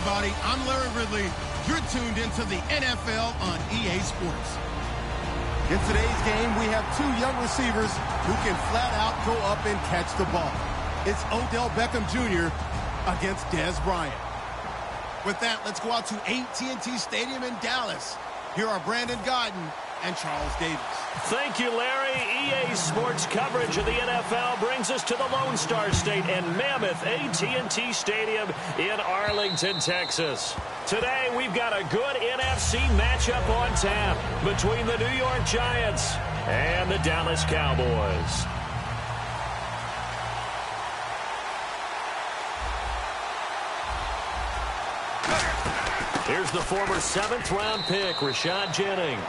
everybody. I'm Larry Ridley. You're tuned into the NFL on EA Sports. In today's game, we have two young receivers who can flat out go up and catch the ball. It's Odell Beckham Jr. against Dez Bryant. With that, let's go out to AT&T Stadium in Dallas. Here are Brandon Gaudin and Charles Davis. Thank you, Larry. EA Sports coverage of the NFL brings us to the Lone Star State and mammoth AT&T Stadium in Arlington, Texas. Today, we've got a good NFC matchup on tap between the New York Giants and the Dallas Cowboys. Here's the former 7th-round pick, Rashad Jennings.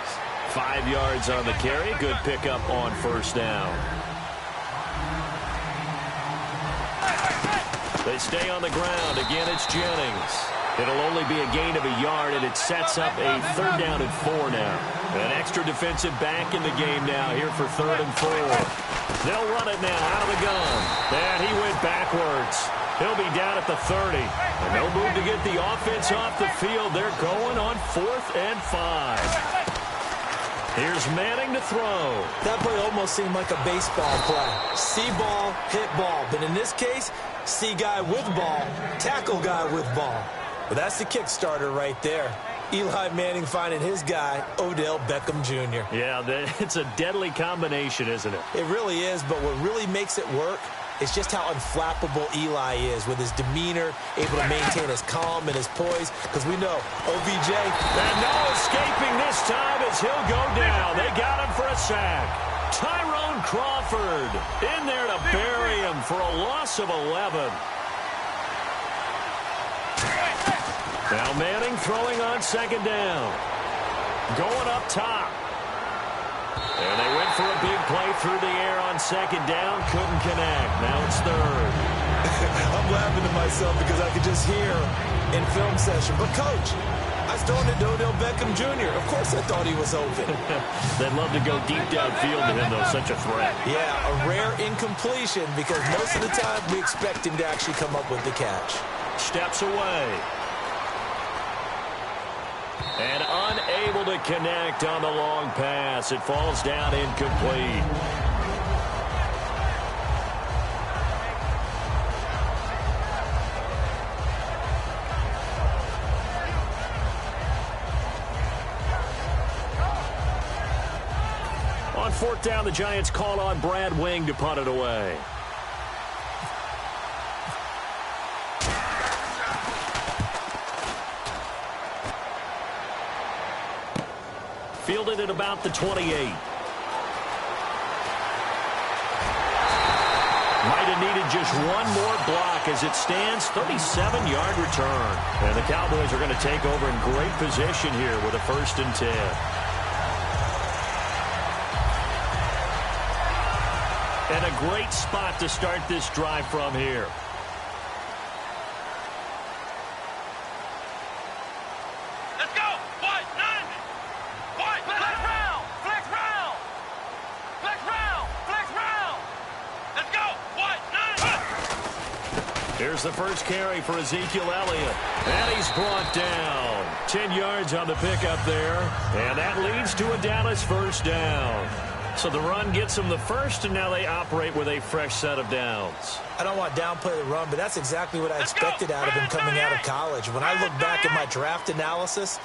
5 yards on the carry. Good pickup on first down. They stay on the ground. Again, it's Jennings. It'll only be a gain of a yard, and it sets up a 3rd down and 4 now. An extra defensive back in the game now here for 3rd and 4. They'll run it now out of the gun. And he went backwards. He'll be down at the 30. And no move to get the offense off the field. They're going on 4th and 5. Here's Manning to throw. That play almost seemed like a baseball play. See ball, hit ball. But in this case, see guy with ball, tackle guy with ball. But that's the kick starter right there. Eli Manning finding his guy, Odell Beckham Jr. Yeah, it's a deadly combination, isn't it? It really is, but what really makes it work is just how unflappable Eli is with his demeanor, able to maintain his calm and his poise, because we know OBJ. And no escaping this time as he'll go down. They got him for a sack. Tyrone Crawford in there to bury him for a loss of 11. Now Manning throwing on 2nd down. Going up top. And they went for a big play through the air on 2nd down. Couldn't connect. Now it's 3rd. I'm laughing to myself because I could just hear in film session. But, Coach, I was throwing it to Odell Beckham Jr. Of course I thought he was open. They'd love to go deep downfield to him, though. Such a threat. Yeah, a rare incompletion because most of the time we expect him to actually come up with the catch. Steps away. And unable to connect on the long pass. It falls down incomplete. On 4th down, the Giants call on Brad Wing to punt it away. Fielded at about the 28. Might have needed just one more block as it stands. 37-yard return. And the Cowboys are going to take over in great position here with a 1st and 10. And a great spot to start this drive from here. Here's the first carry for Ezekiel Elliott. And he's brought down. 10 yards on the pickup there. And that leads to a Dallas 1st down. So the run gets them the first, and now they operate with a fresh set of downs. I don't want to downplay the run, but that's exactly what I expected out of him coming out of college. When I look back at my draft analysis,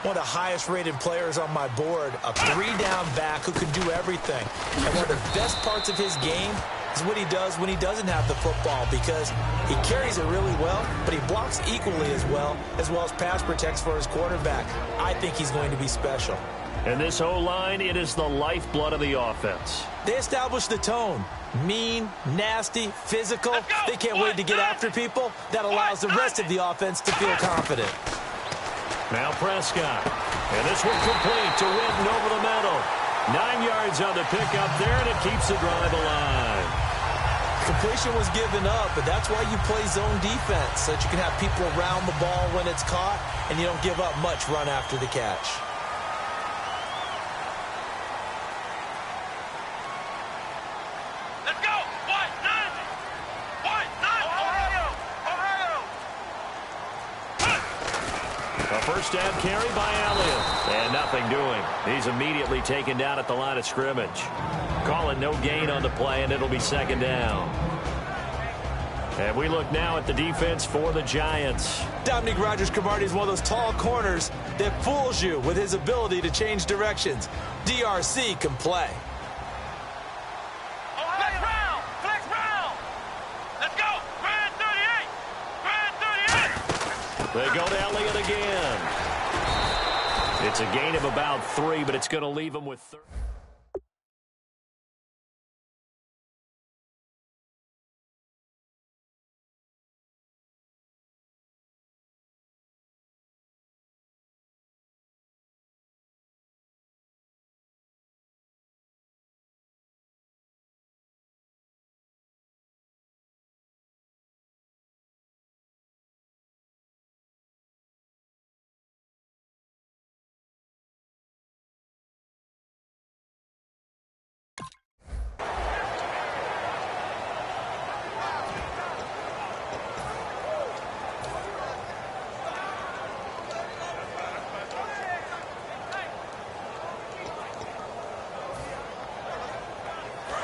one of the highest-rated players on my board, a 3-down back who can do everything. And one of the best parts of his game is what he does when he doesn't have the football, because he carries it really well, but he blocks equally as well as pass protects for his quarterback. I think he's going to be special. And this O-line, it is the lifeblood of the offense. They establish the tone. Mean, nasty, physical. They can't wait to get after people. That allows the rest of the offense to feel confident. Now Prescott. And this one complete to Witten over the middle. 9 yards on the pickup there, and it keeps the drive alive. Completion was given up, but that's why you play zone defense, so that you can have people around the ball when it's caught, and you don't give up much run after the catch. Let's go! White, 90! White, 90! Ohio! Ohio! first down carry by Elliott. And nothing doing. He's immediately taken down at the line of scrimmage. Call it no gain on the play, and it'll be second down. And we look now at the defense for the Giants. Dominique Rodgers-Cromartie is one of those tall corners that fools you with his ability to change directions. DRC can play. Flex round. Let's go. Grand 38. They go to Elliott again. It's a gain of about 3, but it's going to leave him with 30.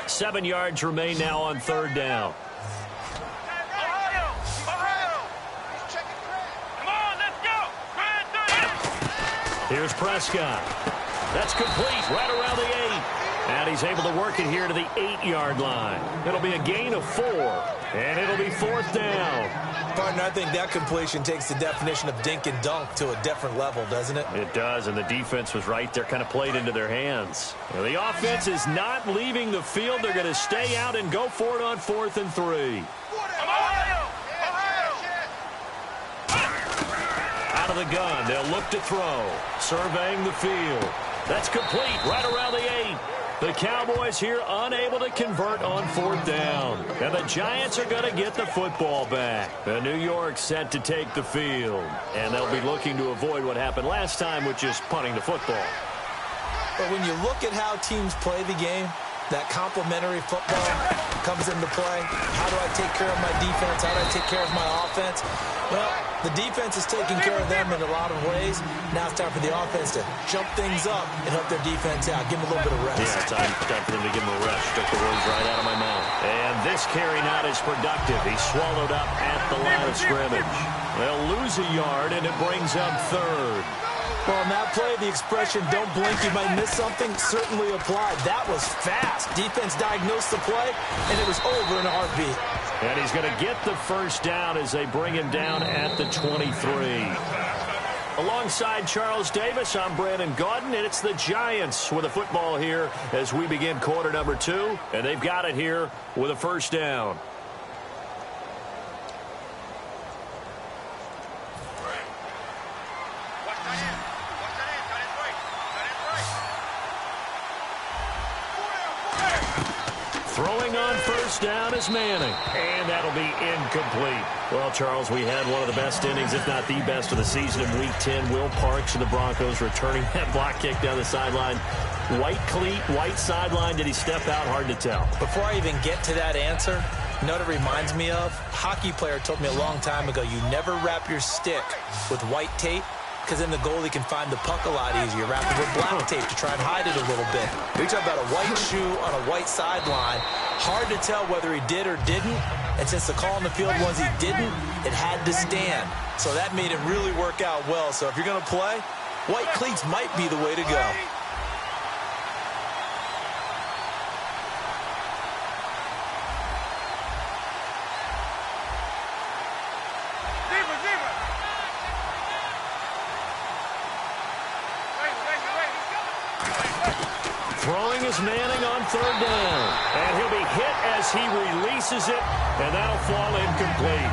Seven yards remain now on third down. Ohio. Come on, let's go. Grand 38. Here's Prescott. That's complete right around the 8. And he's able to work it here to the 8-yard line. It'll be a gain of 4, and it'll be fourth down. Partner, I think that completion takes the definition of dink and dunk to a different level, doesn't it? It does, and the defense was right there, kind of played into their hands. Now, the offense is not leaving the field. They're going to stay out and go for it on 4th and 3. Ohio. Out of the gun, they'll look to throw. Surveying the field. That's complete right around the 8. The Cowboys here unable to convert on 4th down. And the Giants are going to get the football back. The New York set to take the field. And they'll be looking to avoid what happened last time with just punting the football. But when you look at how teams play the game, that complementary football comes into play. How do I take care of my defense? How do I take care of my offense? Well, the defense is taking care of them in a lot of ways. Now it's time for the offense to jump things up and help their defense out. Give them a little bit of rest. Yeah, time for them to give him a rest. Took the words right out of my mouth. And this carry not as productive. He's swallowed up at the line of scrimmage. They'll lose a yard, and it brings up third. Well, on that play, the expression, don't blink, you might miss something, certainly applied. That was fast. Defense diagnosed the play, and it was over in a heartbeat. And he's going to get the first down as they bring him down at the 23. Alongside Charles Davis, I'm Brandon Gaudin, and it's the Giants with a football here as we begin quarter number 2, and they've got it here with a first down. Throwing on first down is Manning, and that'll be incomplete. Well, Charles, we had one of the best innings, if not the best of the season in Week 10. Will Parks of the Broncos returning that block kick down the sideline. White cleat, white sideline. Did he step out? Hard to tell. Before I even get to that answer, you know what it reminds me of? A hockey player told me a long time ago, you never wrap your stick with white tape, because then the goalie can find the puck a lot easier. Wrap it with black tape to try and hide it a little bit. We talk about a white shoe on a white sideline. Hard to tell whether he did or didn't. And since the call on the field was he didn't, it had to stand. So that made it really work out well. So if you're going to play, white cleats might be the way to go. Throwing is Manning on third down. And he'll be hit as he releases it, and that'll fall incomplete.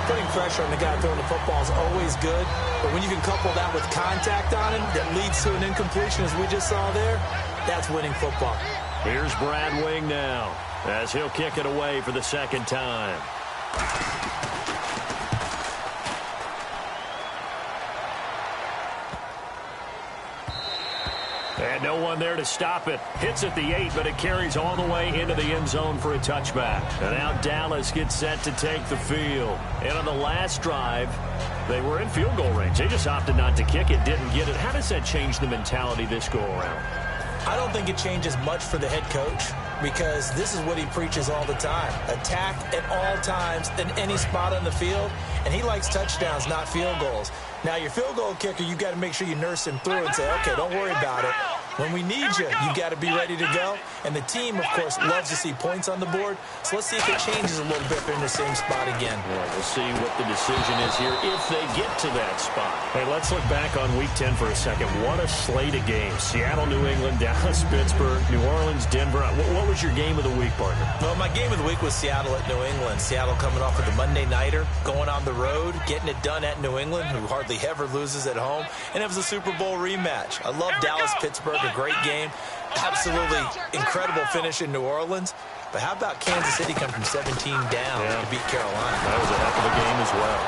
Putting pressure on the guy throwing the football is always good, but when you can couple that with contact on him that leads to an incompletion, as we just saw there, that's winning football. Here's Brad Wing now, as he'll kick it away for the second time. And And no one there to stop it. Hits at the 8, but it carries all the way into the end zone for a touchback. And now Dallas gets set to take the field. And on the last drive, they were in field goal range. They just opted not to kick it, didn't get it. How does that change the mentality this go-around? I don't think it changes much for the head coach because this is what he preaches all the time. Attack at all times in any spot on the field, and he likes touchdowns, not field goals. Now, your field goal kicker, you've got to make sure you nurse him through and say, okay, don't worry about it. When we need you, you've got to be ready to go. And the team, of course, loves to see points on the board. So let's see if it changes a little bit if they're in the same spot again. Well, we'll see what the decision is here if they get to that spot. Hey, let's look back on Week 10 for a second. What a slate of games. Seattle, New England, Dallas, Pittsburgh, New Orleans, Denver. What was your game of the week, partner? Well, my game of the week was Seattle at New England. Seattle coming off of the Monday Nighter, going on the road, getting it done at New England, who hardly ever loses at home. And it was a Super Bowl rematch. I love Dallas-Pittsburgh, a great game. Absolutely incredible finish in New Orleans. But how about Kansas City come from 17 down to beat Carolina? That was a heck of a game as well.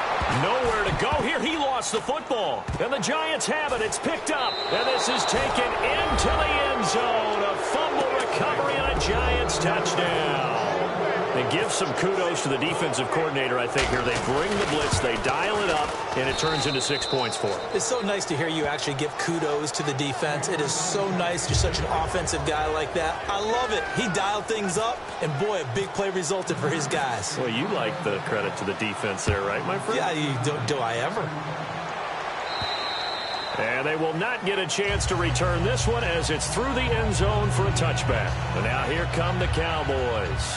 Nowhere to go here. He lost the football. And the Giants have it. It's picked up. And this is taken into the end zone. A fumble recovery and a Giants touchdown. And give some kudos to the defensive coordinator, I think, here. They bring the blitz, they dial it up, and it turns into 6 points for them. It's so nice to hear you actually give kudos to the defense. It is so nice. You're such an offensive guy like that. I love it. He dialed things up, and boy, a big play resulted for his guys. Well, you like the credit to the defense there, right, my friend? Yeah, do I ever? And they will not get a chance to return this one as it's through the end zone for a touchback. And now here come the Cowboys.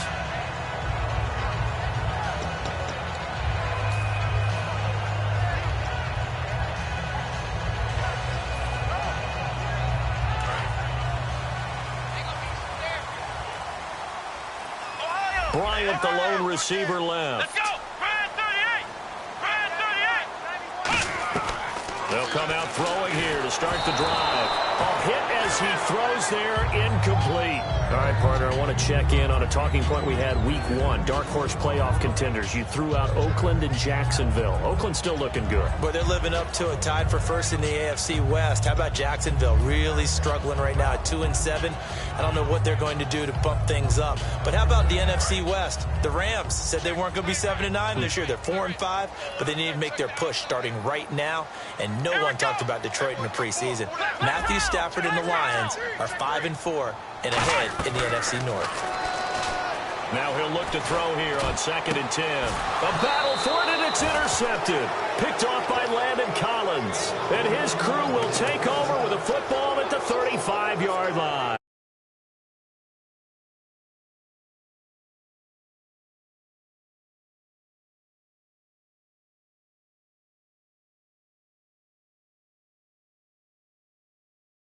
Bryant, the lone receiver, left. Let's go. Brand 38. Brand 38. They'll come out throwing here to start the drive. A hit as he throws there, incomplete. All right, partner, I want to check in on a talking point we had week 1. Dark horse playoff contenders. You threw out Oakland and Jacksonville. Oakland's still looking good. But they're living up to it, tied for first in the AFC West. How about Jacksonville? Really struggling right now at 2-7. I don't know what they're going to do to bump things up. But how about the NFC West? The Rams said they weren't going to be 7-9 this year. They're 4-5, but they need to make their push starting right now. And no one talked about Detroit in the preseason. Matthew Stafford and the Lions are 5-4 and ahead in the NFC North. Now he'll look to throw here on 2nd and 10. A battle for it, and it's intercepted. Picked off by Landon Collins. And his crew will take over with a football at the 35-yard line.